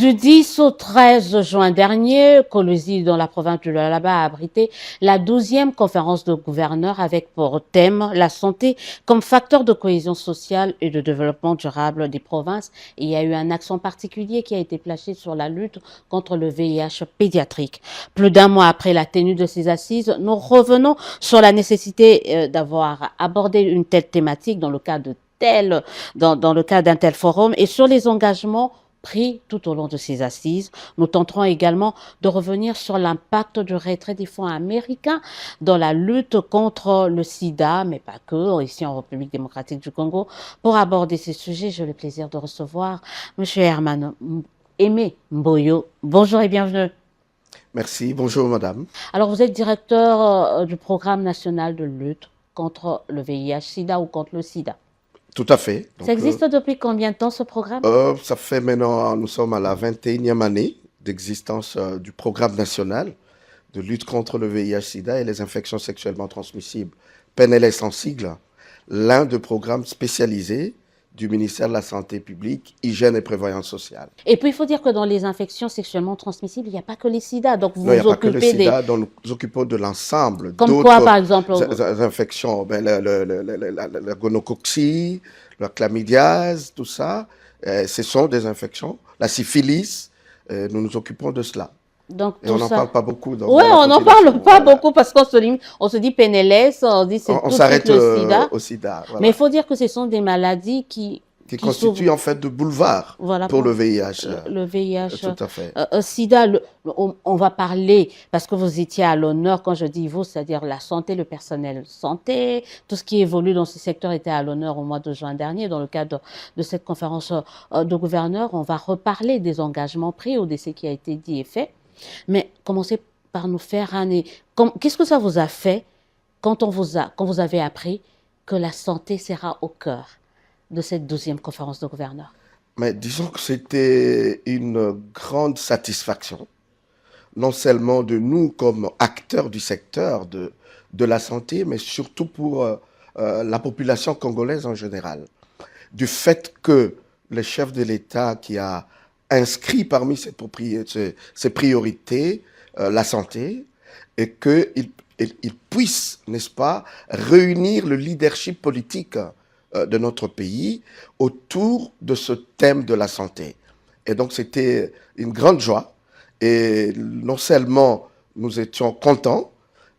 Du 10 au 13 juin dernier, Kolwezi, dans la province de l'Alaba, a abrité la 12e conférence de gouverneurs avec pour thème la santé comme facteur de cohésion sociale et de développement durable des provinces. Et il y a eu un accent particulier qui a été placé sur la lutte contre le VIH pédiatrique. Plus d'un mois après la tenue de ces assises, nous revenons sur la nécessité d'avoir abordé une telle thématique dans le cadre d'un tel forum et sur les engagements pris tout au long de ces assises. Nous tenterons également de revenir sur l'impact du retrait des fonds américains dans la lutte contre le sida, mais pas que, ici en République démocratique du Congo. Pour aborder ces sujets, j'ai le plaisir de recevoir M. Herman Aimé Mboyo. Bonjour et bienvenue. Merci, bonjour madame. Alors vous êtes directeur du programme national de lutte contre le VIH-Sida ou contre le sida. Tout à fait. Donc, ça existe depuis combien de temps ce programme? Ça fait maintenant, nous sommes à la 21e année d'existence du programme national de lutte contre le VIH-Sida et les infections sexuellement transmissibles, PNLS en sigle, l'un des programmes spécialisés du ministère de la Santé publique, Hygiène et Prévoyance sociale. Et puis il faut dire que dans les infections sexuellement transmissibles, il n'y a pas que les sida. Donc vous non, il n'y a vous pas que le occupez sida, donc nous occupons de l'ensemble. Comme quoi, par exemple? Infections, la gonococcie, la chlamydiase, tout ça, ce sont des infections. La syphilis, nous nous occupons de cela. Donc, et on n'en parle pas beaucoup. Oui, on n'en parle pas beaucoup parce qu'on se dit PNLS, on dit c'est tout s'arrête le sida. Au sida. Voilà. Mais il faut dire que ce sont des maladies qui constituent en fait de boulevard pour le VIH. Le VIH. Tout à fait. Sida, on va parler, parce que vous étiez à l'honneur, quand je dis vous, c'est-à-dire la santé, le personnel santé, tout ce qui évolue dans ce secteur était à l'honneur au mois de juin dernier, dans le cadre de cette conférence de gouverneurs. On va reparler des engagements pris, au décès qui a été dit et fait. Mais commencez par nous faire qu'est-ce que ça vous a fait quand vous avez appris que la santé sera au cœur de cette 12e conférence de gouverneurs? Mais disons que c'était une grande satisfaction, non seulement de nous comme acteurs du secteur de la santé, mais surtout pour la population congolaise en général. Du fait que le chef de l'État qui a inscrit parmi ses priorités la santé, et qu'il puisse, n'est-ce pas, réunir le leadership politique de notre pays autour de ce thème de la santé. Et donc c'était une grande joie, et non seulement nous étions contents,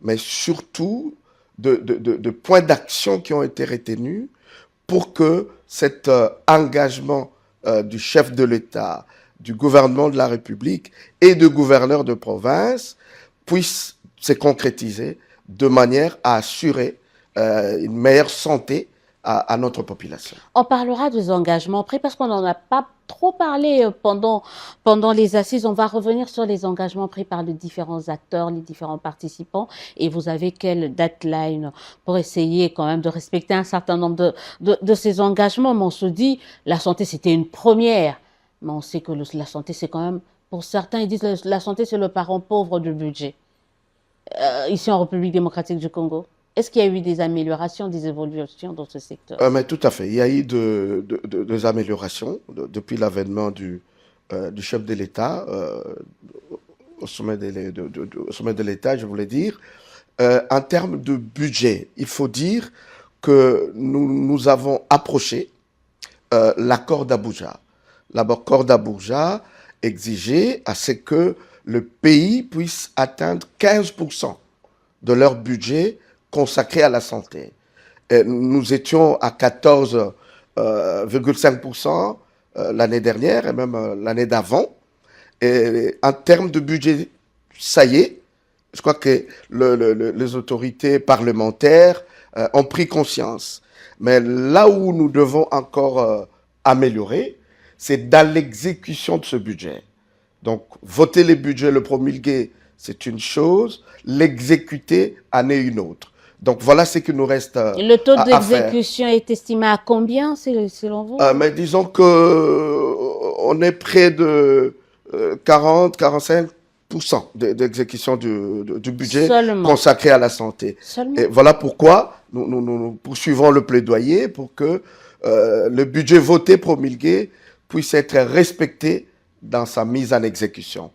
mais surtout de points d'action qui ont été retenus pour que cet engagement du chef de l'État, du gouvernement de la République et de gouverneurs de province puisse se concrétiser de manière à assurer une meilleure santé à notre population. On parlera des engagements pris parce qu'on n'en a pas trop parlé pendant les assises. On va revenir sur les engagements pris par les différents acteurs, les différents participants. Et vous avez quelle deadline pour essayer quand même de respecter un certain nombre de ces engagements? Mais on se dit, la santé c'était une première. Mais on sait que la santé, c'est quand même, pour certains, ils disent que la santé, c'est le parent pauvre du budget. Ici en République démocratique du Congo, est-ce qu'il y a eu des améliorations, des évolutions dans ce secteur? Mais tout à fait. Il y a eu des améliorations depuis l'avènement du chef de l'État au sommet de l'État, je voulais dire. En termes de budget, il faut dire que nous avons approché l'accord d'Abuja. L'accord d'Abuja exigeait à ce que le pays puisse atteindre 15% de leur budget consacré à la santé. Et nous étions à 14,5% l'année dernière et même l'année d'avant. Et en termes de budget, ça y est, je crois que les autorités parlementaires ont pris conscience. Mais là où nous devons encore améliorer, c'est dans l'exécution de ce budget. Donc, voter les budgets, le promulguer, c'est une chose, l'exécuter en est une autre. Donc, voilà ce qu'il nous reste à faire. Le taux d'exécution est estimé à combien, selon vous? Mais disons qu'on est près de 40-45% d'exécution du budget consacré à la santé. Et voilà pourquoi nous poursuivons le plaidoyer pour que le budget voté, promulgué, puisse être respecté dans sa mise en exécution.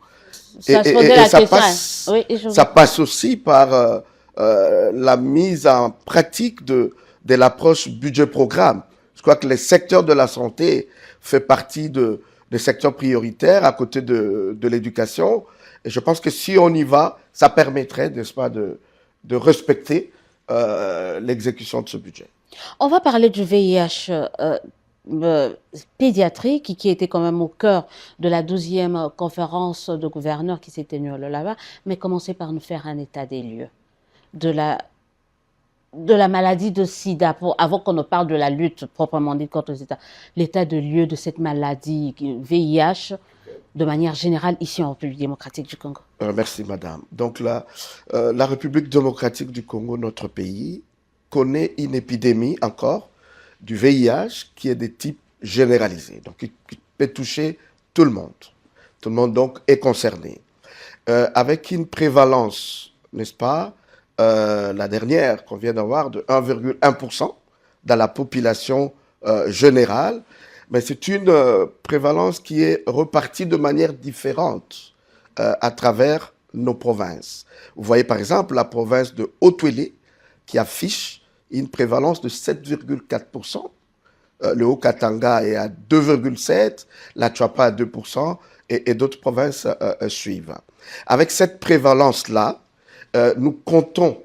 Ça se posait la Ça question. passe, Oui, ça passe aussi par la mise en pratique de l'approche budget-programme. Je crois que les secteurs de la santé fait partie des secteurs prioritaires à côté de l'éducation. Et je pense que si on y va, ça permettrait, n'est-ce pas, de respecter l'exécution de ce budget. On va parler du VIH pédiatrique qui était quand même au cœur de la 12e conférence de gouverneurs qui s'est tenue là-bas, mais commencez par nous faire un état des lieux de la maladie de sida, avant qu'on ne parle de la lutte proprement dite contre le sida, l'état de lieu de cette maladie VIH de manière générale ici en République démocratique du Congo. Merci madame. Donc la République démocratique du Congo, notre pays, connaît une épidémie encore du VIH qui est de type généralisé. Donc il peut toucher tout le monde. Tout le monde donc est concerné. Avec une prévalence, n'est-ce pas, la dernière qu'on vient d'avoir de 1,1% dans la population générale, mais c'est une prévalence qui est repartie de manière différente à travers nos provinces. Vous voyez par exemple la province de Haut-Uélé qui affiche une prévalence de 7,4%. Le Haut-Katanga est à 2,7%, la Tchouapa à 2%, et d'autres provinces suivent. Avec cette prévalence-là, nous comptons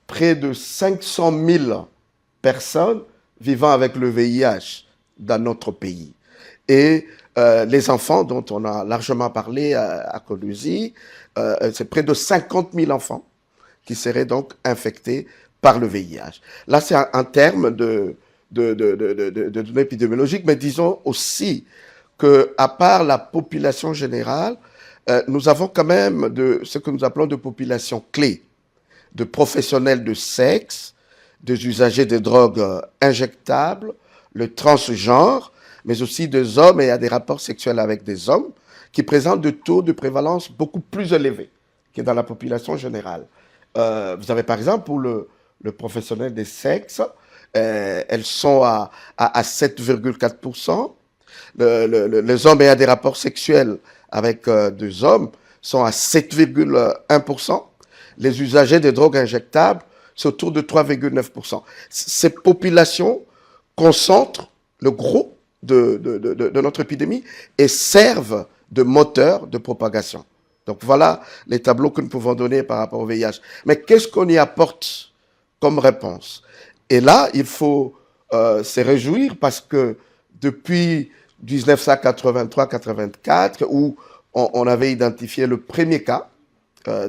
près de 500 000 personnes vivant avec le VIH dans notre pays. Et les enfants dont on a largement parlé à Kolwezi, c'est près de 50 000 enfants qui seraient donc infectés par le VIH. Là, c'est en termes de données épidémiologiques, mais disons aussi qu'à part la population générale, nous avons quand même ce que nous appelons de populations clés, de professionnels de sexe, des usagers de drogues injectables, le transgenre, mais aussi des hommes ayant des rapports sexuels avec des hommes, qui présentent des taux de prévalence beaucoup plus élevés que dans la population générale. Vous avez par exemple pour le professionnel des sexes, elles sont à 7,4%. Les hommes ayant des rapports sexuels avec des hommes sont à 7,1%. Les usagers de drogues injectables, c'est autour de 3,9%. Ces populations concentrent le gros de notre épidémie et servent de moteur de propagation. Donc voilà les tableaux que nous pouvons donner par rapport au VIH. Mais qu'est-ce qu'on y apporte comme réponse? Et là, il faut se réjouir parce que depuis 1983-84, où on avait identifié le premier cas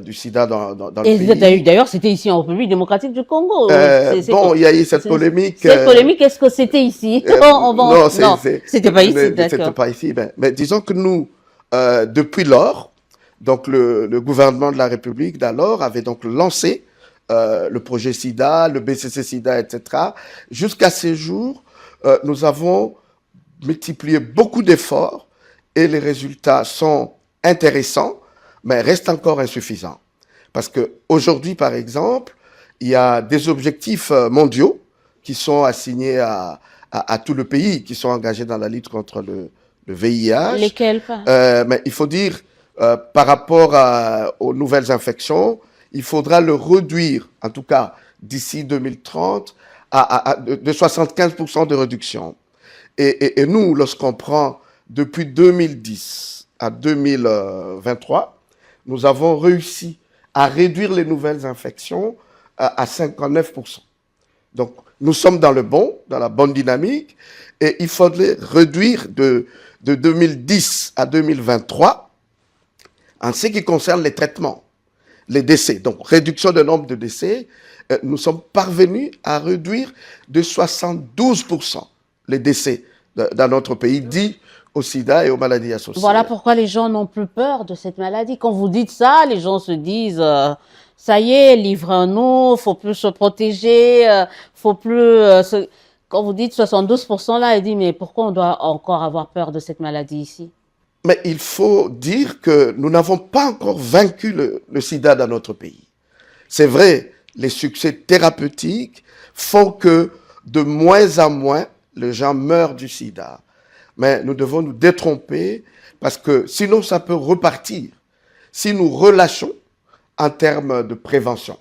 du sida dans le pays. D'ailleurs, c'était ici en République démocratique du Congo. Bon, il y a eu cette polémique. Cette polémique, est-ce que c'était ici? Non, c'était pas ici, d'accord. C'était pas ici. Mais disons que nous, depuis lors, donc le gouvernement de la République d'alors avait donc lancé le projet SIDA, le BCC SIDA, etc. Jusqu'à ces jours, nous avons multiplié beaucoup d'efforts et les résultats sont intéressants, mais restent encore insuffisants. Parce qu'aujourd'hui, par exemple, il y a des objectifs mondiaux qui sont assignés à tout le pays, qui sont engagés dans la lutte contre le VIH. Lesquels? Mais il faut dire, par rapport aux nouvelles infections, il faudra le réduire, en tout cas d'ici 2030, de 75% de réduction. Et nous, lorsqu'on prend depuis 2010 à 2023, nous avons réussi à réduire les nouvelles infections à 59%. Donc, nous sommes dans la bonne dynamique, et il faudrait réduire de 2010 à 2023 en ce qui concerne les traitements, les décès. Donc, réduction du nombre de décès, nous sommes parvenus à réduire de 72% les décès dans notre pays, dits au sida et aux maladies associées. Voilà pourquoi les gens n'ont plus peur de cette maladie. Quand vous dites ça, les gens se disent ça y est, livrez-nous, faut plus se protéger, faut plus Quand vous dites 72% là, il dit mais pourquoi on doit encore avoir peur de cette maladie ici? Mais il faut dire que nous n'avons pas encore vaincu le sida dans notre pays. C'est vrai, les succès thérapeutiques font que de moins en moins les gens meurent du sida. Mais nous devons nous détromper parce que sinon ça peut repartir si nous relâchons en termes de prévention.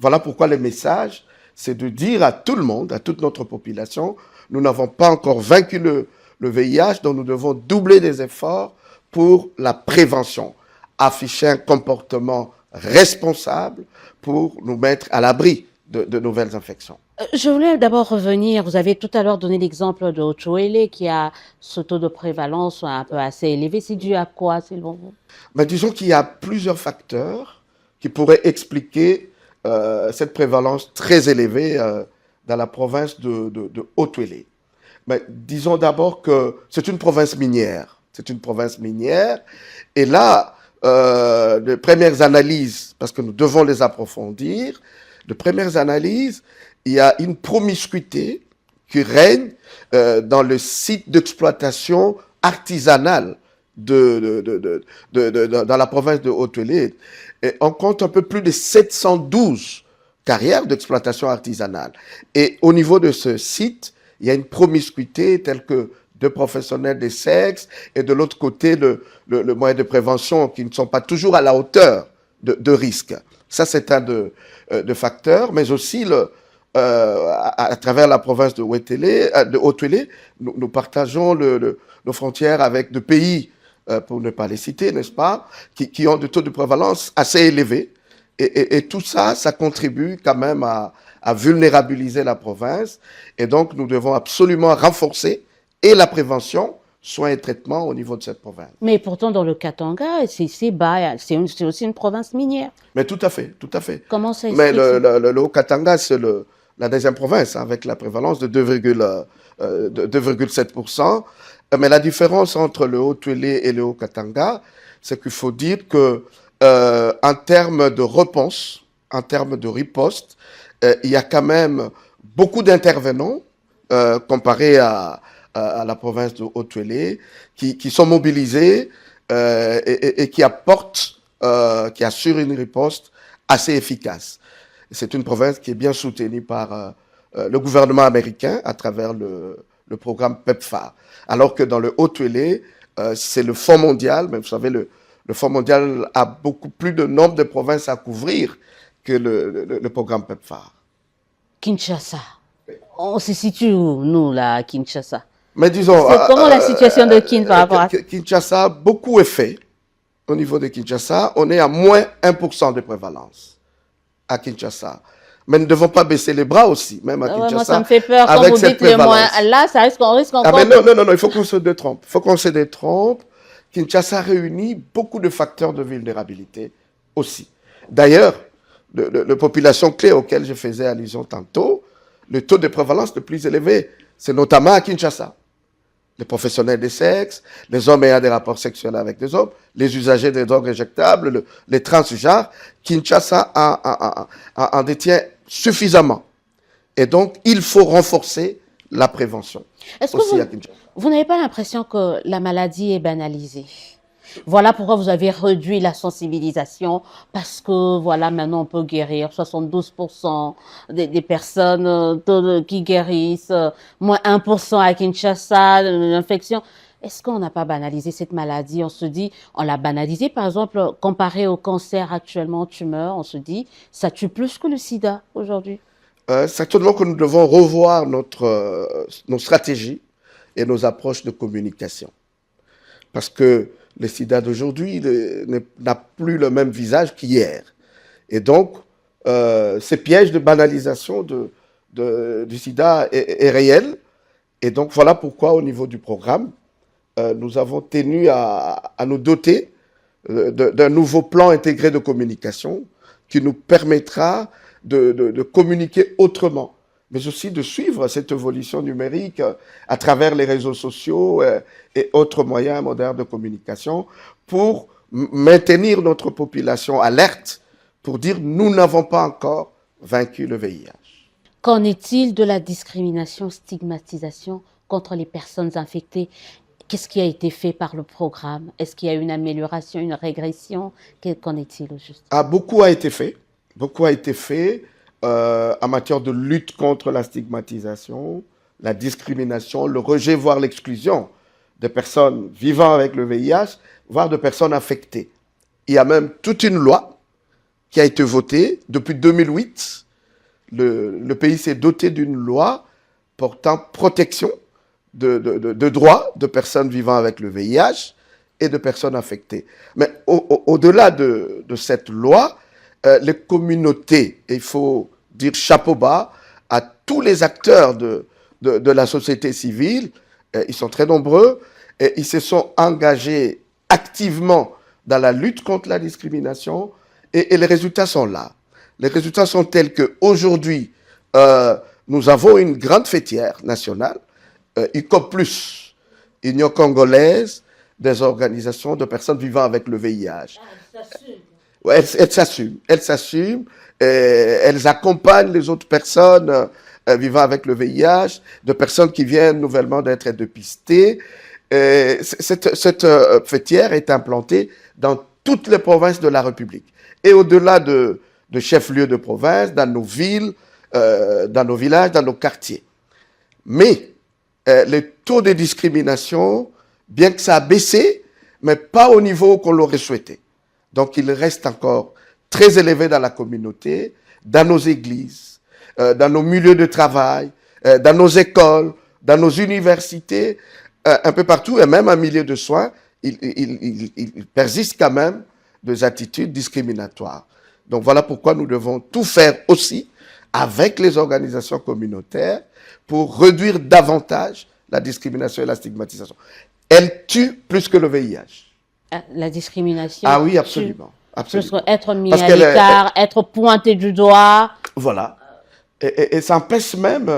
Voilà pourquoi le message, c'est de dire à tout le monde, à toute notre population, nous n'avons pas encore vaincu le VIH, donc nous devons doubler des efforts pour la prévention, afficher un comportement responsable pour nous mettre à l'abri de nouvelles infections. Je voulais d'abord revenir, vous avez tout à l'heure donné l'exemple de Otuele qui a ce taux de prévalence un peu assez élevé. C'est dû à quoi, selon vous? Ben, disons qu'il y a plusieurs facteurs qui pourraient expliquer cette prévalence très élevée dans la province de Otuele. Ben, disons d'abord que c'est une province minière. C'est une province minière. Et là, de premières analyses, parce que nous devons les approfondir, de premières analyses, il y a une promiscuité qui règne dans le site d'exploitation artisanale dans la province de Haute-Uélé. On compte un peu plus de 712 carrières d'exploitation artisanale. Et au niveau de ce site, il y a une promiscuité telle que de professionnels des sexes et de l'autre côté, le moyen de prévention qui ne sont pas toujours à la hauteur de risque. Ça, c'est un de facteurs, mais aussi à travers la province de Haute-Uélé, nous partageons nos frontières avec des pays, pour ne pas les citer, n'est-ce pas, qui ont des taux de prévalence assez élevés. Et tout ça, ça contribue quand même à vulnérabiliser la province. Et donc, nous devons absolument renforcer et la prévention, soins et traitements au niveau de cette province. Mais pourtant, dans le Katanga, c'est bas, c'est aussi une province minière. Mais tout à fait, tout à fait. Comment ça Mais explique le Haut-Katanga, c'est la deuxième province, hein, avec la prévalence de 2,7%. Mais la différence entre le Haut-Uélé et le Haut-Katanga, c'est qu'il faut dire que en termes de réponse, en termes de riposte, il y a quand même beaucoup d'intervenants comparé à la province de Haute-Uélé qui sont mobilisés et qui apportent, qui assurent une riposte assez efficace. C'est une province qui est bien soutenue par le gouvernement américain à travers le programme PEPFAR. Alors que dans le Haut-Uélé, c'est le Fonds mondial, mais vous savez, le Fonds mondial a beaucoup plus de nombre de provinces à couvrir que le programme PEPFAR. Kinshasa. On se situe où, nous, là, à Kinshasa? Mais disons... Comment la situation de Kin par rapport à... Kinshasa, beaucoup est fait. Au niveau de Kinshasa, on est à moins 1% de prévalence à Kinshasa. Mais nous ne devons pas baisser les bras aussi, même à Kinshasa. Moi, ça me fait peur. Quand avec vous dites le moins, là, ça risque, on risque encore... Ah, mais non, il faut qu'on se détrompe. Il faut qu'on se détrompe. Kinshasa réunit beaucoup de facteurs de vulnérabilité aussi. D'ailleurs, les populations clés auxquelles je faisais allusion tantôt, le taux de prévalence le plus élevé, c'est notamment à Kinshasa. Les professionnels des sexes, les hommes ayant des rapports sexuels avec des hommes, les usagers des drogues injectables, les transgenres, Kinshasa en détient suffisamment. Et donc, il faut renforcer la prévention. Est-ce que vous n'avez pas l'impression que la maladie est banalisée? Voilà pourquoi vous avez réduit la sensibilisation, parce que voilà, maintenant on peut guérir 72% des personnes qui guérissent, moins 1% à Kinshasa, l'infection. Est-ce qu'on n'a pas banalisé cette maladie? On se dit, on l'a banalisée, par exemple, comparé au cancer actuellement, tumeur, on se dit, ça tue plus que le sida aujourd'hui. Certainement que nous devons revoir nos stratégies et nos approches de communication. Parce que le sida d'aujourd'hui n'a plus le même visage qu'hier. Et donc, ces pièges de banalisation du sida est réel. Et donc, voilà pourquoi, au niveau du programme, nous avons tenu à nous doter d'un nouveau plan intégré de communication qui nous permettra de communiquer autrement, mais aussi de suivre cette évolution numérique à travers les réseaux sociaux et autres moyens modernes de communication pour maintenir notre population alerte, pour dire nous n'avons pas encore vaincu le VIH. Qu'en est-il de la discrimination, stigmatisation contre les personnes infectées? Qu'est-ce qui a été fait par le programme? Est-ce qu'il y a une amélioration, une régression? Qu'en est-il au juste? Beaucoup a été fait. Beaucoup a été fait en matière de lutte contre la stigmatisation, la discrimination, le rejet, voire l'exclusion des personnes vivant avec le VIH, voire de personnes affectées. Il y a même toute une loi qui a été votée depuis 2008. Le pays s'est doté d'une loi portant protection de droits de personnes vivant avec le VIH et de personnes affectées. Mais au-delà de cette loi, les communautés, et il faut dire chapeau bas à tous les acteurs de la société civile, ils sont très nombreux, et ils se sont engagés activement dans la lutte contre la discrimination, et les résultats sont là. Les résultats sont tels qu'aujourd'hui, nous avons une grande fêtière nationale, ICOP+, Union congolaise des organisations de personnes vivant avec le VIH. Ouais, elles s'assument, elles accompagnent les autres personnes vivant avec le VIH, de personnes qui viennent nouvellement d'être dépistées. Cette fêtière est implantée dans toutes les provinces de la République. Et au-delà de chefs-lieux de province, dans nos villes, dans nos villages, dans nos quartiers. Mais les taux de discrimination, bien que ça a baissé, mais pas au niveau qu'on l'aurait souhaité. Donc il reste encore très élevé dans la communauté, dans nos églises, dans nos milieux de travail, dans nos écoles, dans nos universités, un peu partout, et même en milieu de soins, il persiste quand même des attitudes discriminatoires. Donc voilà pourquoi nous devons tout faire aussi avec les organisations communautaires pour réduire davantage la discrimination et la stigmatisation. Elle tue plus que le VIH. La discrimination. Ah oui, absolument. Absolument. Plus être mis à l'écart, être pointé du doigt. Voilà. Et ça empêche même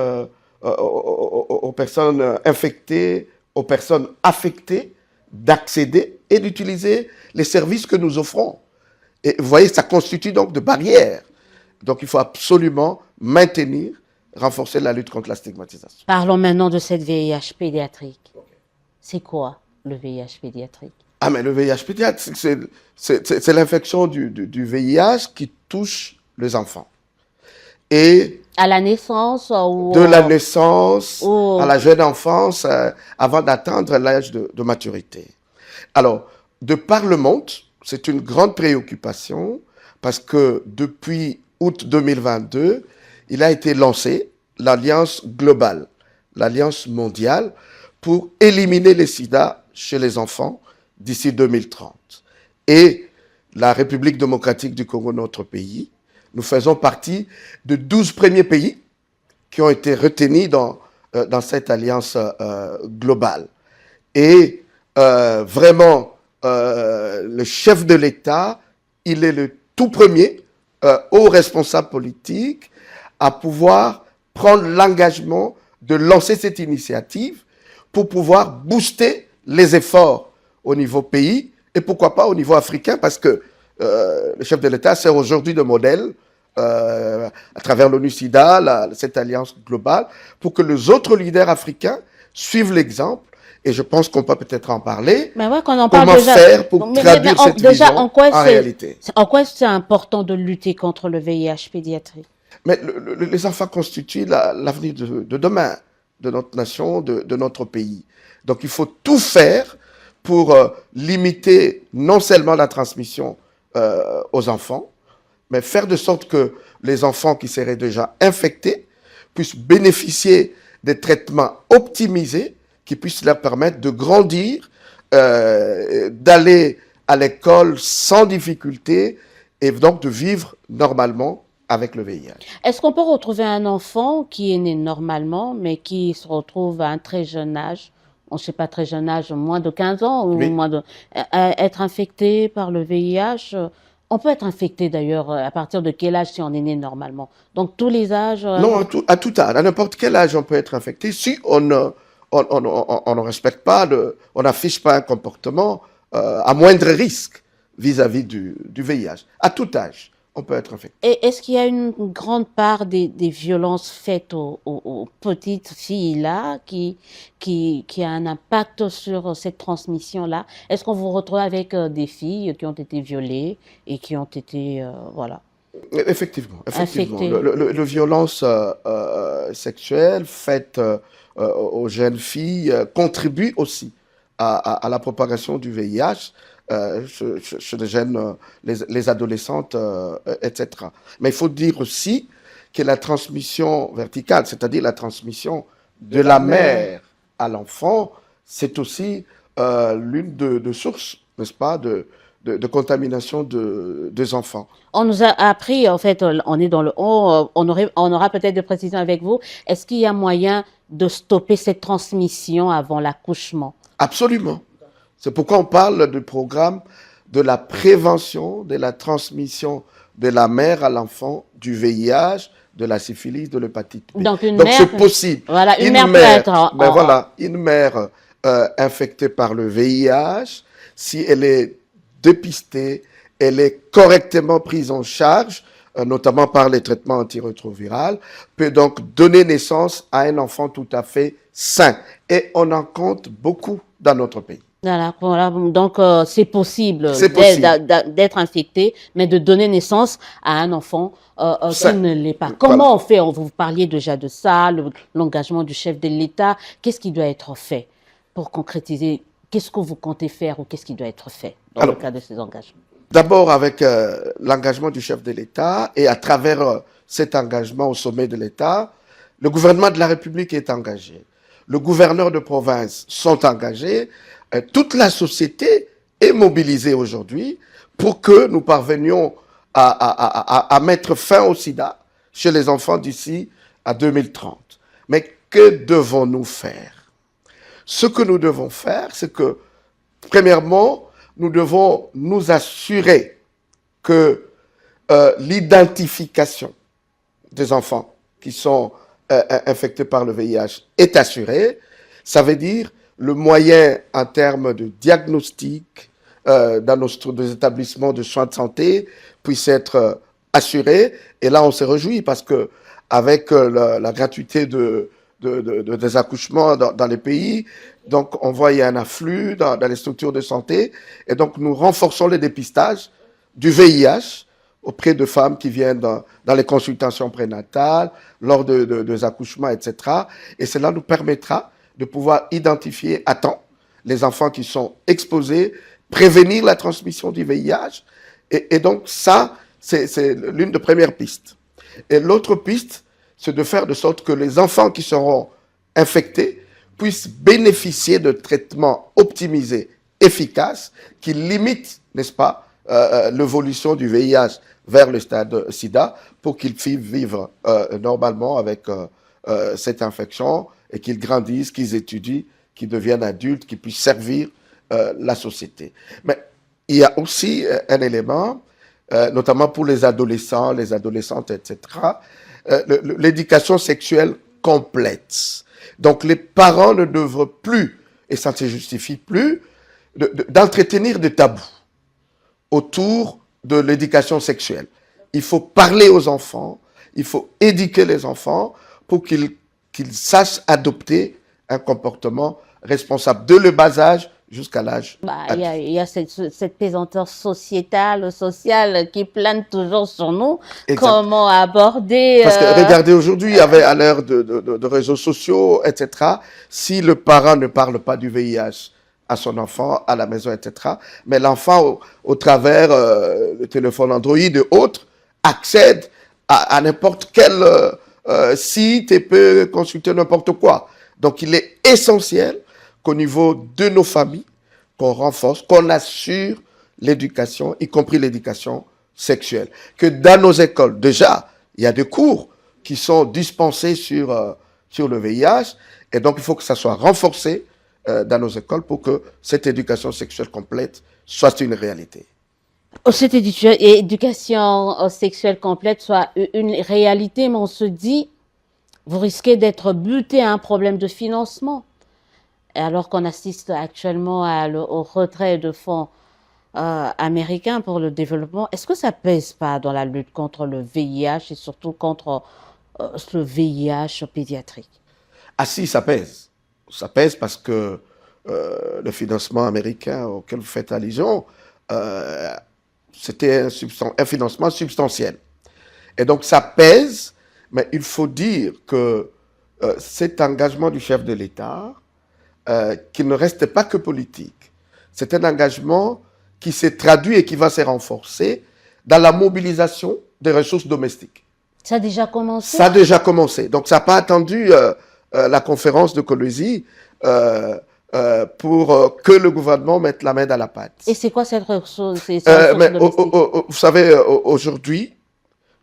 aux personnes infectées, aux personnes affectées d'accéder et d'utiliser les services que nous offrons. Et vous voyez, ça constitue donc de barrières. Donc il faut absolument maintenir, renforcer la lutte contre la stigmatisation. Parlons maintenant de cette VIH pédiatrique. C'est quoi le VIH pédiatrique? Ah mais le VIH pédiatrique, c'est l'infection du VIH qui touche les enfants. Et à la naissance ou de la naissance à la jeune enfance, avant d'atteindre l'âge de maturité. Alors, de par le monde, c'est une grande préoccupation parce que depuis août 2022, il a été lancé l'Alliance globale, l'Alliance mondiale pour éliminer les sida chez les enfants d'ici 2030. Et la République démocratique du Congo, notre pays, nous faisons partie de 12 premiers pays qui ont été retenus dans cette alliance globale. Et vraiment, le chef de l'État, il est le tout premier haut responsable politique à pouvoir prendre l'engagement de lancer cette initiative pour pouvoir booster les efforts au niveau pays et pourquoi pas au niveau africain, parce que le chef de l'État sert aujourd'hui de modèle à travers l'ONU-SIDA, cette alliance globale, pour que les autres leaders africains suivent l'exemple. Et je pense qu'on peut peut-être en parler. Mais ouais, qu'on en parle Comment déjà. faire pour traduire cette déjà, vision en réalité. En quoi c'est important de lutter contre le VIH pédiatrique? Mais les enfants constituent l'avenir de demain de notre nation, de notre pays. Donc il faut tout faire pour limiter non seulement la transmission aux enfants, mais faire de sorte que les enfants qui seraient déjà infectés puissent bénéficier des traitements optimisés qui puissent leur permettre de grandir, d'aller à l'école sans difficulté et donc de vivre normalement avec le VIH. Est-ce qu'on peut retrouver un enfant qui est né normalement, mais qui se retrouve à un très jeune âge, on ne sait pas très jeune âge, moins de 15 ans, ou moins de, être infecté par le VIH? On peut être infecté d'ailleurs à partir de quel âge si on est né normalement? Donc tous les âges? Non, à tout âge, à n'importe quel âge on peut être infecté si on ne respecte pas, on n'affiche pas un comportement à moindre risque vis-à-vis du VIH. À tout âge, on peut être infecté. Et est-ce qu'il y a une grande part des violences faites aux petites filles-là qui a un impact sur cette transmission-là? Est-ce qu'on vous retrouve avec des filles qui ont été violées et qui ont été, voilà. Effectivement. Les violences sexuelles faites aux jeunes filles contribuent aussi à la propagation du VIH chez les jeunes, les adolescentes, etc. Mais il faut dire aussi que la transmission verticale, c'est-à-dire la transmission de la mère à l'enfant, c'est aussi l'une de sources, n'est-ce pas, de contamination des enfants. On nous a appris, en fait, on est dans le haut, on aura peut-être de précisions avec vous. Est-ce qu'il y a moyen de stopper cette transmission avant l'accouchement? Absolument. C'est pourquoi on parle du programme de la prévention de la transmission de la mère à l'enfant du VIH, de la syphilis, de l'hépatite B. Donc, Donc c'est possible. Voilà, une mère peut être Voilà, une mère infectée par le VIH, si elle est dépistée, elle est correctement prise en charge, notamment par les traitements antirétroviraux, peut donc donner naissance à un enfant tout à fait sain. Et on en compte beaucoup dans notre pays. Voilà, donc c'est possible d'être infecté, mais de donner naissance à un enfant qui ne l'est pas. Comment on fait? Vous parliez déjà de ça, l'engagement du chef de l'État. Qu'est-ce qui doit être fait pour concrétiser? Qu'est-ce que vous comptez faire ou qu'est-ce qui doit être fait dans le cadre de ces engagements? D'abord avec l'engagement du chef de l'État et à travers cet engagement au sommet de l'État, le gouvernement de la République est engagé. Le gouverneur de province sont engagés. Toute la société est mobilisée aujourd'hui pour que nous parvenions à mettre fin au sida chez les enfants d'ici à 2030. Mais que devons-nous faire? Ce que nous devons faire, c'est que, premièrement, nous devons nous assurer que l'identification des enfants qui sont infectés par le VIH est assurée. Ça veut dire le moyen en termes de diagnostic dans nos établissements de soins de santé puisse être assuré. Et là, on se réjouit parce que avec la gratuité des accouchements dans les pays, donc on voit il y a un afflux dans les structures de santé. Et donc nous renforçons le dépistage du VIH auprès de femmes qui viennent dans les consultations prénatales, lors des accouchements, etc. Et cela nous permettra de pouvoir identifier à temps les enfants qui sont exposés, prévenir la transmission du VIH. Et donc ça, c'est l'une des premières pistes. Et l'autre piste, c'est de faire de sorte que les enfants qui seront infectés puissent bénéficier de traitements optimisés, efficaces, qui limitent, n'est-ce pas, l'évolution du VIH vers le stade sida pour qu'ils puissent vivre normalement avec cette infection et qu'ils grandissent, qu'ils étudient, qu'ils deviennent adultes, qu'ils puissent servir la société. Mais il y a aussi un élément, notamment pour les adolescents, les adolescentes, etc., l'éducation sexuelle complète. Donc les parents ne devraient plus, et ça ne se justifie plus, d'entretenir des tabous autour de l'éducation sexuelle. Il faut parler aux enfants, il faut éduquer les enfants pour qu'ils sachent adopter un comportement responsable de le bas âge jusqu'à l'âge adulte. Il y a cette pesanteur sociale qui plane toujours sur nous. Exact. Comment aborder... Parce que regardez, aujourd'hui, à l'ère de réseaux sociaux, etc., si le parent ne parle pas du VIH à son enfant, à la maison, etc., mais l'enfant, au travers le téléphone Android et autres, accède à n'importe quel site et peut consulter n'importe quoi. Donc, il est essentiel qu'au niveau de nos familles, qu'on renforce, qu'on assure l'éducation, y compris l'éducation sexuelle. Que dans nos écoles, déjà, il y a des cours qui sont dispensés sur le VIH, et donc il faut que ça soit renforcé dans nos écoles pour que cette éducation sexuelle complète soit une réalité. Cette éducation sexuelle complète soit une réalité, mais on se dit, vous risquez d'être buté à un problème de financement. Alors qu'on assiste actuellement au retrait de fonds américains pour le développement, est-ce que ça pèse pas dans la lutte contre le VIH et surtout contre le VIH pédiatrique? Ah si, ça pèse. Ça pèse parce que le financement américain auquel vous faites allusion, c'était un financement substantiel. Et donc ça pèse, mais il faut dire que cet engagement du chef de l'État qui ne reste pas que politique. C'est un engagement qui s'est traduit et qui va se renforcer dans la mobilisation des ressources domestiques. Ça a déjà commencé? Ça a déjà commencé. Donc, ça n'a pas attendu la conférence de Kolwezi pour que le gouvernement mette la main dans la pâte. Et c'est quoi cette ressource, domestique? Vous savez, aujourd'hui,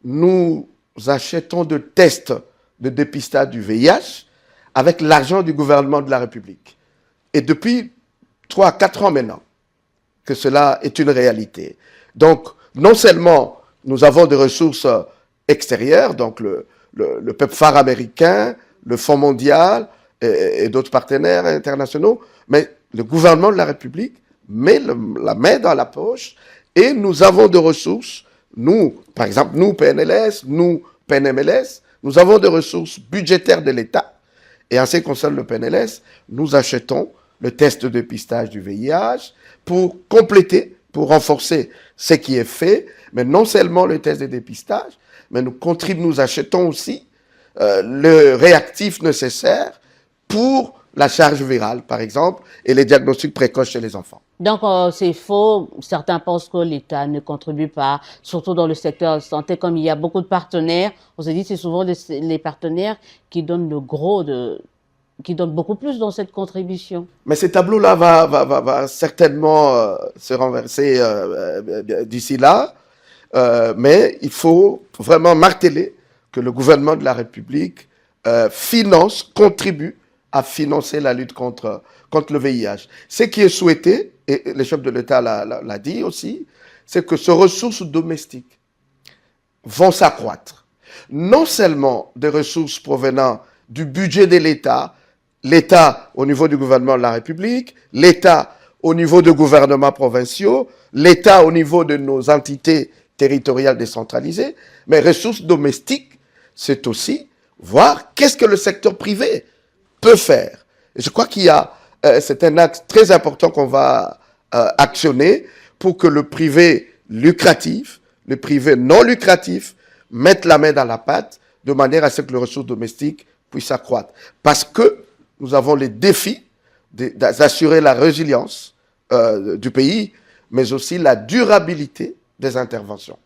nous achetons des tests de dépistage du VIH avec l'argent du gouvernement de la République. Et depuis 3 à 4 ans maintenant que cela est une réalité. Donc, non seulement nous avons des ressources extérieures, donc le PEPFAR américain, le Fonds mondial et d'autres partenaires internationaux, mais le gouvernement de la République met la main dans la poche et nous avons des ressources. Nous, par exemple, nous, PNLS, nous, PNMLS, nous avons des ressources budgétaires de l'État. Et en ce qui concerne le PNLS, nous achetons le test de dépistage du VIH pour compléter, pour renforcer ce qui est fait, mais non seulement le test de dépistage, mais nous achetons aussi le réactif nécessaire pour la charge virale, par exemple, et les diagnostics précoces chez les enfants. Donc, c'est faux. Certains pensent que l'État ne contribue pas, surtout dans le secteur de santé, comme il y a beaucoup de partenaires. On se dit que c'est souvent les partenaires qui donnent qui donnent beaucoup plus dans cette contribution. Mais ce tableau-là va certainement se renverser d'ici là. Mais il faut vraiment marteler que le gouvernement de la République contribue à financer la lutte contre le VIH. Ce qui est souhaité, et le chef de l'État l'a dit aussi, c'est que ces ressources domestiques vont s'accroître. Non seulement des ressources provenant du budget de l'État, l'État au niveau du gouvernement de la République, l'État au niveau des gouvernements provinciaux, l'État au niveau de nos entités territoriales décentralisées, mais ressources domestiques, c'est aussi voir qu'est-ce que le secteur privé peut faire. Et je crois c'est un axe très important qu'on va actionner pour que le privé lucratif, le privé non lucratif, mette la main dans la pâte de manière à ce que les ressources domestiques puissent s'accroître. Parce que nous avons les défis d'assurer la résilience du pays, mais aussi la durabilité des interventions.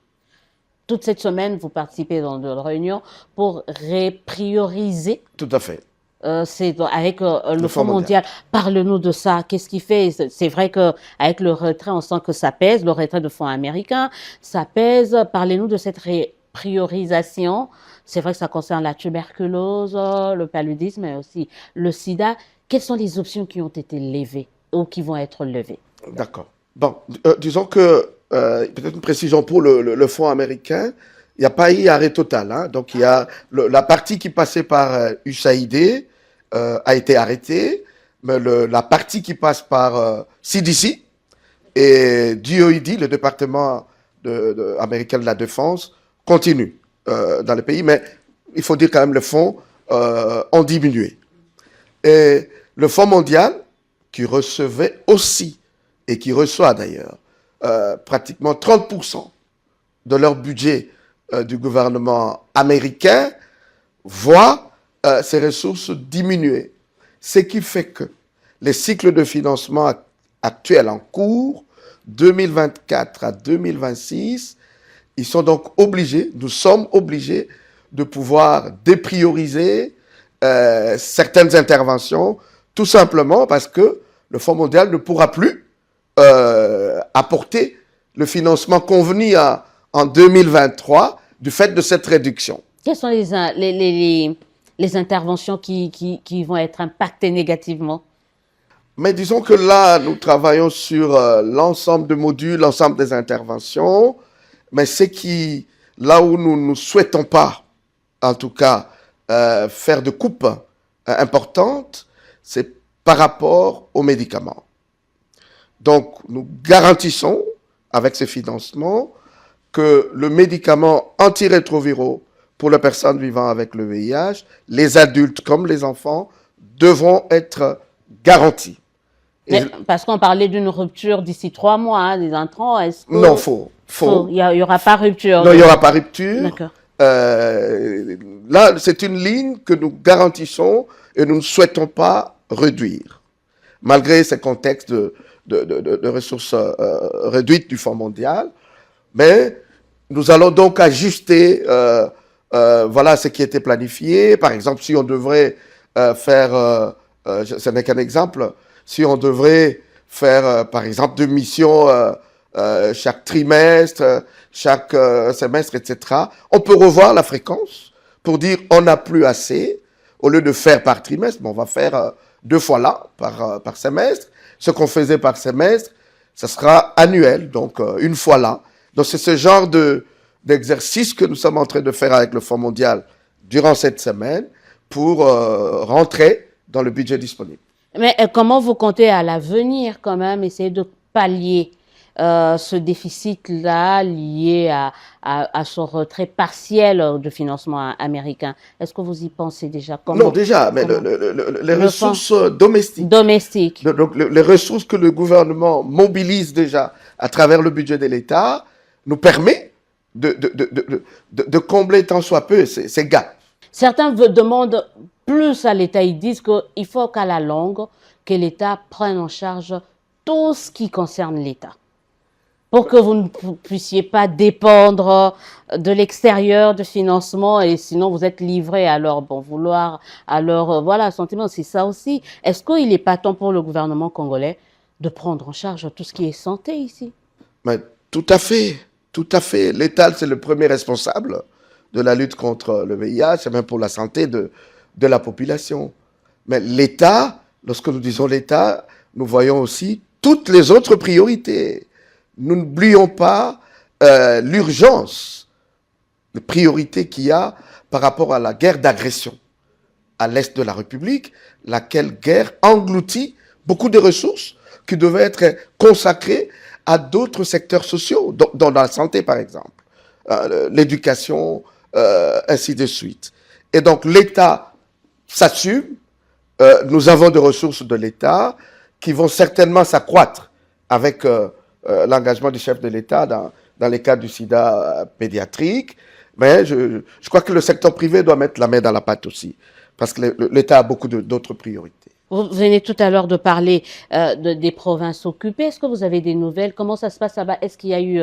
Toute cette semaine, vous participez dans de réunions pour reprioriser. Tout à fait. C'est avec le Fonds mondial. Parle-nous de ça. Qu'est-ce qui fait? C'est vrai qu'avec le retrait, on sent que ça pèse, le retrait de fonds américains, ça pèse. Parlez-nous de cette priorisation. C'est vrai que ça concerne la tuberculose, le paludisme, mais aussi le sida. Quelles sont les options qui ont été levées ou qui vont être levées? D'accord. Bon, disons que, peut-être une précision pour le fonds américain, il n'y a pas eu arrêt total. Hein. Donc, il y a la partie qui passait par USAID a été arrêtée, mais la partie qui passe par CDC et DOID, le département américain de la défense, continue dans le pays. Mais il faut dire quand même les fonds ont diminué. Et le Fonds mondial, qui recevait aussi, et qui reçoit d'ailleurs, pratiquement 30% de leur budget du gouvernement américain, voit ses ressources diminuer. Ce qui fait que les cycles de financement actuels en cours, 2024 à 2026, ils sont donc obligés, nous sommes obligés de pouvoir déprioriser certaines interventions, tout simplement parce que le Fonds mondial ne pourra plus apporter le financement convenu en 2023 du fait de cette réduction. Quelles sont les interventions qui vont être impactées négativement? Mais disons que là, nous travaillons sur l'ensemble de modules, l'ensemble des interventions, mais là où nous ne souhaitons pas, en tout cas, faire de coupes importantes, c'est par rapport aux médicaments. Donc, nous garantissons, avec ces financements, que le médicament antirétroviraux pour les personnes vivant avec le VIH, les adultes comme les enfants, devront être garantis. Parce qu'on parlait d'une rupture d'ici 3 mois, hein, des intrants. Est-ce que... Non, faux. Il n'y aura pas rupture. Non, il n'y aura pas rupture. D'accord. Là, c'est une ligne que nous garantissons et nous ne souhaitons pas réduire. malgré ces contextes de ressources réduites du Fonds mondial. Mais nous allons donc ajuster voilà ce qui était planifié. Par exemple, si on devrait ce n'est qu'un exemple, si on devrait faire, par exemple, 2 missions chaque trimestre, chaque semestre, etc., on peut revoir la fréquence pour dire on n'a plus assez. Au lieu de faire par trimestre, on va faire 2 fois là, par semestre. Ce qu'on faisait par semestre, ça sera annuel, donc 1 fois là. Donc c'est ce genre d'exercice que nous sommes en train de faire avec le Fonds mondial durant cette semaine pour rentrer dans le budget disponible. Mais comment vous comptez à l'avenir quand même essayer de pallier ce déficit-là lié à ce retrait partiel de financement américain? Est-ce que vous y pensez déjà? Non, déjà, mais les ressources domestiques. Donc, les ressources que le gouvernement mobilise déjà à travers le budget de l'État nous permet de combler tant soit peu ces gaps. Certains demandent plus à l'État. Ils disent qu'il faut qu'à la longue, que l'État prenne en charge tout ce qui concerne l'État, pour que vous ne puissiez pas dépendre de l'extérieur de financement et sinon vous êtes livré à leur bon vouloir, à leur voilà, sentiment. C'est ça aussi. Est-ce qu'il n'est pas temps pour le gouvernement congolais de prendre en charge tout ce qui est santé ici? Mais tout à fait, tout à fait. L'État, c'est le premier responsable de la lutte contre le VIH, et même pour la santé de la population. Mais l'État, lorsque nous disons l'État, nous voyons aussi toutes les autres priorités. Nous n'oublions pas l'urgence, les priorités qu'il y a par rapport à la guerre d'agression à l'est de la République, laquelle guerre engloutit beaucoup de ressources qui devaient être consacrées à d'autres secteurs sociaux, dans la santé par exemple, l'éducation, ainsi de suite. Et donc l'État s'assume, nous avons des ressources de l'État qui vont certainement s'accroître avec l'engagement du chef de l'État dans les cas du sida pédiatrique. Mais je crois que le secteur privé doit mettre la main dans la pâte aussi, parce que l'État a beaucoup d'autres priorités. Vous venez tout à l'heure de parler des provinces occupées. Est-ce que vous avez des nouvelles? Comment ça se passe là-bas? Est-ce qu'il y a eu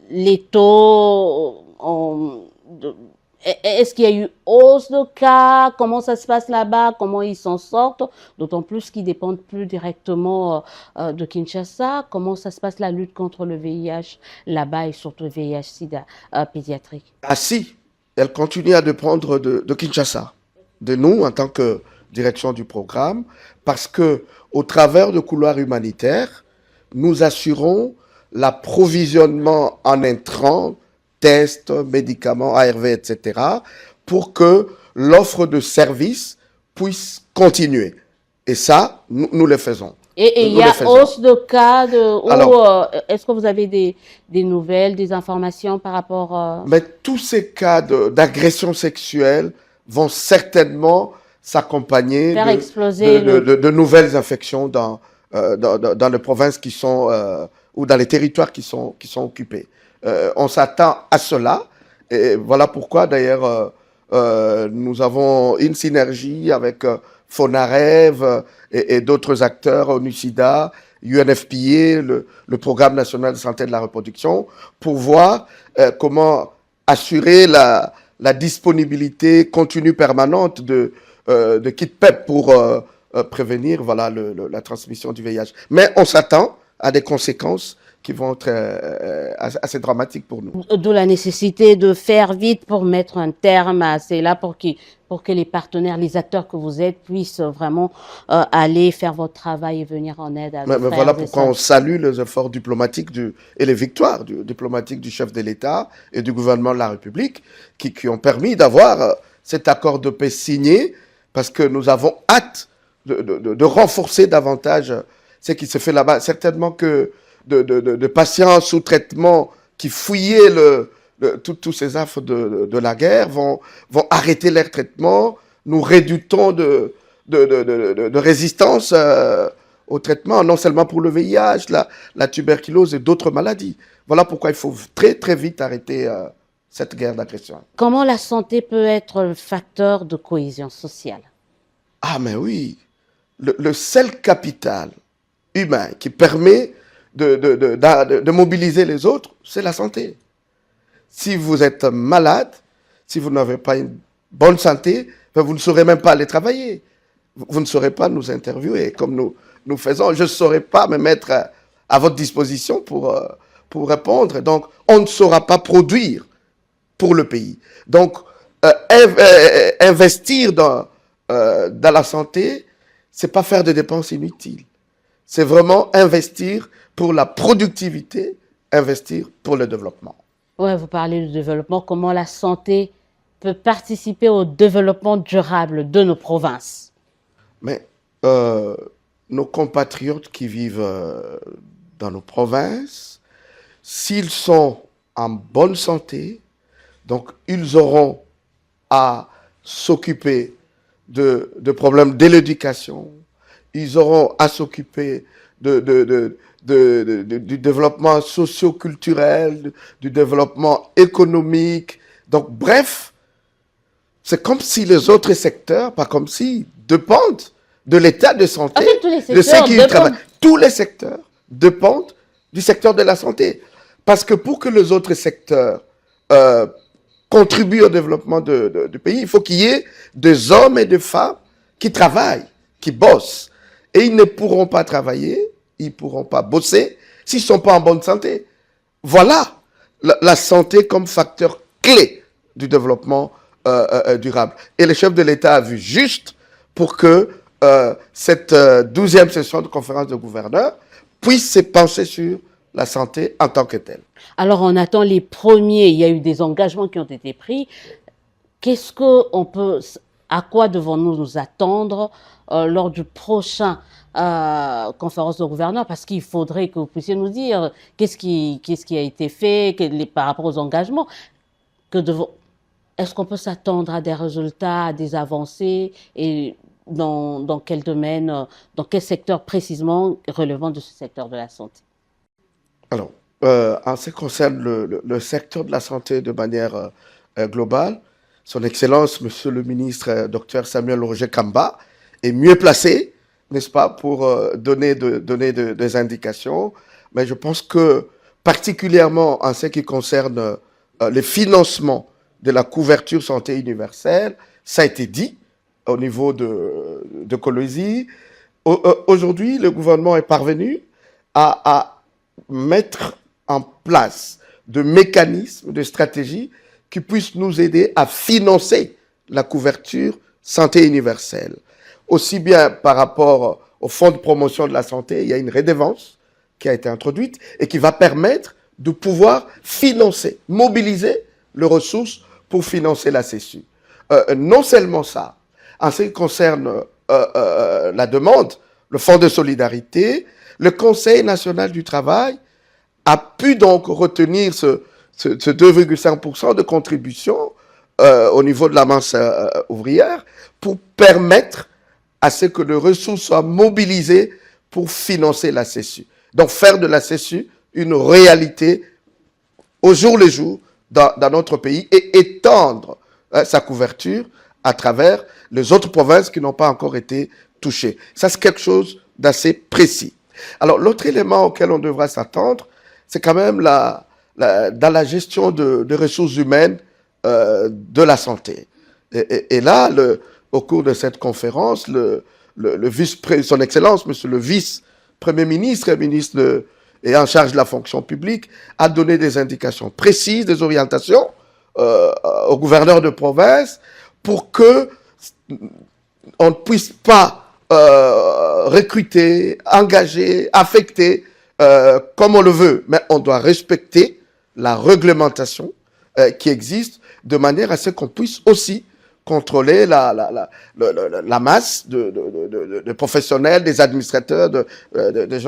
les taux est-ce qu'il y a eu hausse de cas? Comment ça se passe là-bas? Comment ils s'en sortent? D'autant plus qu'ils dépendent plus directement de Kinshasa. Comment ça se passe la lutte contre le VIH là-bas et surtout le VIH-Sida pédiatrique? Ah si, elle continue à dépendre de Kinshasa, de nous en tant que direction du programme, parce que au travers de couloirs humanitaires, nous assurons l'approvisionnement en intrants, tests, médicaments, ARV, etc., pour que l'offre de services puisse continuer. Et ça, nous le faisons. Et il y a hausse de cas est-ce que vous avez des nouvelles, des informations par rapport Mais tous ces cas d'agression sexuelle vont certainement s'accompagner de nouvelles infections dans les provinces qui sont ou dans les territoires qui sont occupés. On s'attend à cela, et voilà pourquoi d'ailleurs nous avons une synergie avec Fonarev et d'autres acteurs, ONU-SIDA, UNFPA, le Programme national de santé de la reproduction, pour voir comment assurer la disponibilité continue permanente de kits PEP pour prévenir voilà, la transmission du VIH. Mais on s'attend à des conséquences qui vont être assez dramatiques pour nous. D'où la nécessité de faire vite pour mettre un terme à cela, pour que les partenaires, les acteurs que vous êtes puissent vraiment aller faire votre travail et venir en aide à nos frères. Voilà pourquoi on salue les efforts diplomatiques et les victoires diplomatiques du chef de l'État et du gouvernement de la République qui ont permis d'avoir cet accord de paix signé, parce que nous avons hâte de renforcer davantage ce qui se fait là-bas. Certainement que de patients sous traitement qui fouillaient tous ces affres de la guerre vont arrêter leur traitement. Nous réduisons de résistance au traitement, non seulement pour le VIH, la tuberculose et d'autres maladies. Voilà pourquoi il faut très très vite arrêter cette guerre d'agression. Comment la santé peut être le facteur de cohésion sociale? Ah mais oui, le seul capital humain qui permet de mobiliser les autres, c'est la santé. Si vous êtes malade, si vous n'avez pas une bonne santé, vous ne saurez même pas aller travailler. Vous ne saurez pas nous interviewer comme nous faisons. Je ne saurais pas me mettre à votre disposition pour répondre. Donc, on ne saura pas produire pour le pays. Donc, investir dans la santé, c'est pas faire des dépenses inutiles. C'est vraiment investir pour la productivité, investir pour le développement. Ouais, vous parlez de développement. Comment la santé peut participer au développement durable de nos provinces? Mais nos compatriotes qui vivent dans nos provinces, s'ils sont en bonne santé, donc ils auront à s'occuper de problèmes de l'éducation, ils auront à s'occuper du développement socio-culturel, du développement économique. Donc, bref, c'est comme si les autres secteurs, pas comme si, dépendent de l'état de santé En fait, tous les de ceux secteurs qui y dépendent. travaillent. Tous les secteurs dépendent du secteur de la santé. Parce que pour que les autres secteurs contribuent au développement du pays, il faut qu'il y ait des hommes et des femmes qui travaillent, qui bossent. Et ils ne pourront pas travailler, ils ne pourront pas bosser s'ils ne sont pas en bonne santé. Voilà la santé comme facteur clé du développement durable. Et le chef de l'État a vu juste pour que cette 12e session de conférence de gouverneurs puisse se pencher sur la santé en tant que telle. Alors, on attend les premiers. Il y a eu des engagements qui ont été pris. À quoi devons-nous nous attendre lors du prochain conférence de gouverneurs? Parce qu'il faudrait que vous puissiez nous dire qu'est-ce qui a été fait par rapport aux engagements. Est-ce qu'on peut s'attendre à des résultats, à des avancées et dans quel domaine, dans quel secteur précisément relevant de ce secteur de la santé? Alors, en ce qui concerne le secteur de la santé de manière globale, Son Excellence, Monsieur le ministre Dr Samuel Roger Kamba, est mieux placé, n'est-ce pas, pour donner des indications. Mais je pense que, particulièrement en ce qui concerne le financement de la couverture santé universelle, ça a été dit au niveau de Kolwezi. Aujourd'hui, le gouvernement est parvenu à mettre en place de mécanismes, de stratégies qui puissent nous aider à financer la couverture santé universelle. Aussi bien par rapport au fonds de promotion de la santé, il y a une redevance qui a été introduite et qui va permettre de pouvoir financer, mobiliser les ressources pour financer la CESU. Non seulement ça, en ce qui concerne la demande, le fonds de solidarité, le Conseil national du travail a pu donc retenir ce 2,5% de contribution au niveau de la masse ouvrière pour permettre à ce que les ressources soient mobilisées pour financer la CESU. Donc faire de la CESU une réalité au jour le jour dans notre pays et étendre sa couverture à travers les autres provinces qui n'ont pas encore été touchées. Ça, c'est quelque chose d'assez précis. Alors, l'autre élément auquel on devra s'attendre, c'est quand même dans la gestion de ressources humaines de la santé. Et là, au cours de cette conférence, Son Excellence, Monsieur le vice-premier ministre et en charge de la fonction publique, a donné des indications précises, des orientations au gouverneur de province pour que on ne puisse pas recruter, engager, affecter comme on le veut, mais on doit respecter la réglementation qui existe de manière à ce qu'on puisse aussi contrôler la masse de professionnels, des administrateurs, des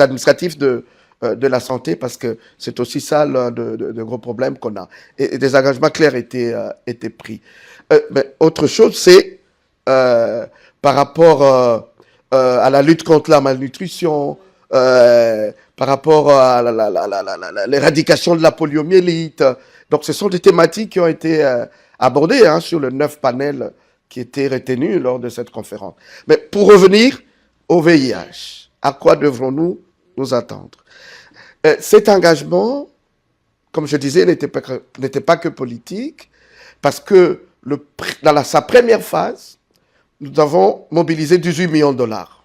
administratifs de la santé, parce que c'est aussi ça l'un de gros problèmes qu'on a. Et des engagements clairs étaient pris. Mais autre chose, c'est par rapport à la lutte contre la malnutrition, par rapport à l'éradication de la poliomyélite. Donc, ce sont des thématiques qui ont été abordées sur le 9 panels qui étaient retenus lors de cette conférence. Mais pour revenir au VIH. À quoi devrons-nous nous attendre? Cet engagement, comme je disais, n'était pas que politique, parce que dans sa première phase, nous avons mobilisé 18 millions de dollars.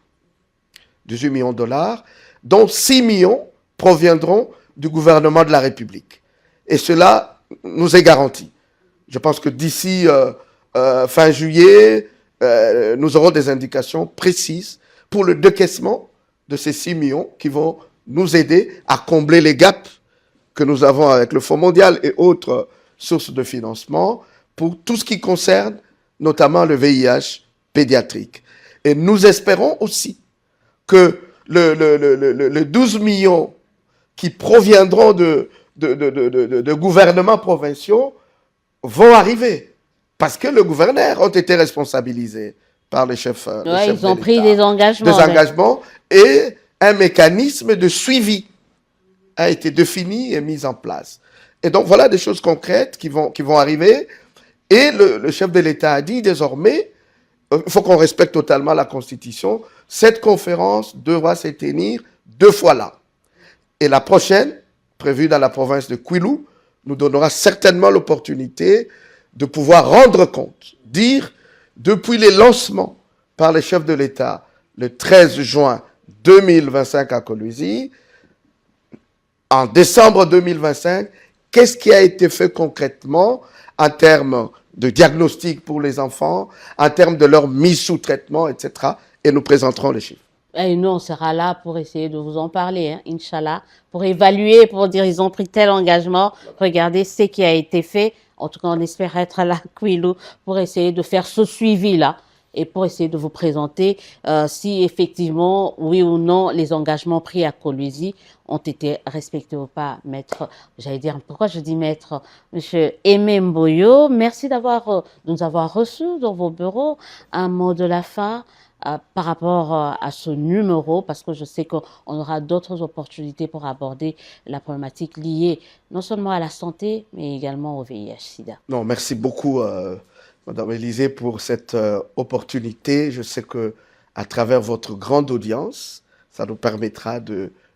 18 millions de dollars, dont 6 millions proviendront du gouvernement de la République. Et cela nous est garanti. Je pense que d'ici fin juillet, nous aurons des indications précises pour le décaissement de ces 6 millions qui vont nous aider à combler les gaps que nous avons avec le Fonds mondial et autres sources de financement pour tout ce qui concerne notamment le VIH pédiatrique. Et nous espérons aussi que le 12 millions qui proviendront de gouvernements provinciaux vont arriver. Parce que les gouverneurs ont été responsabilisés par les chefs de l'État. Ils ont pris des engagements. Des engagements et un mécanisme de suivi a été défini et mis en place. Et donc voilà des choses concrètes qui vont arriver. Et le chef de l'État a dit désormais, il faut qu'on respecte totalement la Constitution. Cette conférence devra se tenir 2 fois là. Et la prochaine, prévue dans la province de Kwilu, nous donnera certainement l'opportunité de pouvoir rendre compte, dire, depuis les lancements par les chefs de l'État le 13 juin 2025 à Kolwezi, en décembre 2025, qu'est-ce qui a été fait concrètement en termes de diagnostic pour les enfants, en termes de leur mise sous traitement, etc. Et nous présenterons les chiffres. Et nous, on sera là pour essayer de vous en parler, hein, Inch'Allah, pour évaluer, pour dire ils ont pris tel engagement, regardez ce qui a été fait. En tout cas, on espère être là, Kwilu, pour essayer de faire ce suivi-là et pour essayer de vous présenter si effectivement, oui ou non, les engagements pris à Kolwezi ont été respectés ou pas. Maître, j'allais dire, pourquoi je dis maître, monsieur Aimé Mboyo, merci de nous avoir reçus dans vos bureaux. Un mot de la fin par rapport à ce numéro, parce que je sais qu'on aura d'autres opportunités pour aborder la problématique liée non seulement à la santé, mais également au VIH-Sida. Non, merci beaucoup, Madame Élisée, pour cette opportunité. Je sais que à travers votre grande audience, ça nous permettra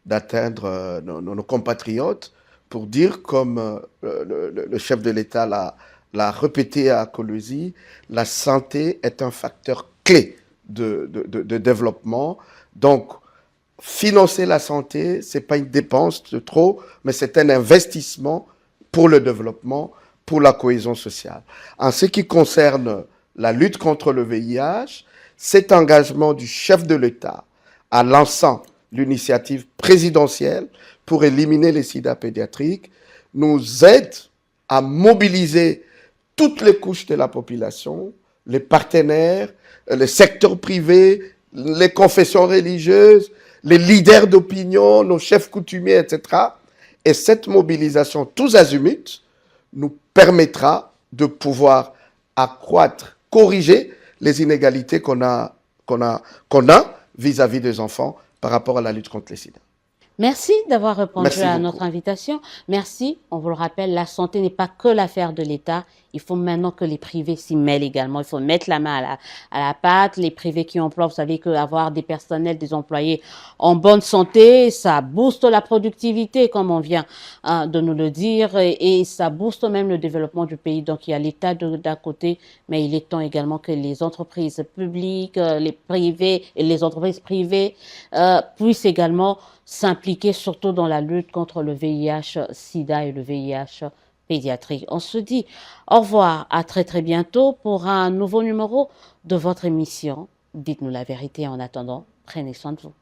d'atteindre nos compatriotes pour dire, comme le chef de l'État l'a répété à Kolwezi, la santé est un facteur clé de développement. Donc, financer la santé, ce n'est pas une dépense de trop, mais c'est un investissement pour le développement, pour la cohésion sociale. En ce qui concerne la lutte contre le VIH, cet engagement du chef de l'État en lançant l'initiative présidentielle pour éliminer les sida pédiatriques nous aide à mobiliser toutes les couches de la population, les partenaires, le secteur privé, les confessions religieuses, les leaders d'opinion, nos chefs coutumiers, etc. Et cette mobilisation tous azimuts nous permettra de pouvoir accroître, corriger les inégalités qu'on a vis-à-vis des enfants par rapport à la lutte contre les sida. Merci d'avoir répondu à notre invitation. Merci. On vous le rappelle, la santé n'est pas que l'affaire de l'État. Il faut maintenant que les privés s'y mêlent également. Il faut mettre la main à la pâte. Les privés qui emploient, vous savez qu'avoir des personnels, des employés en bonne santé, ça booste la productivité, comme on vient de nous le dire, et ça booste même le développement du pays. Donc, il y a l'État d'un côté, mais il est temps également que les entreprises publiques, les privés et les entreprises privées puissent également s'impliquer surtout dans la lutte contre le VIH-Sida et le VIH pédiatrique. On se dit au revoir, à très très bientôt pour un nouveau numéro de votre émission. Dites-nous la vérité en attendant. Prenez soin de vous.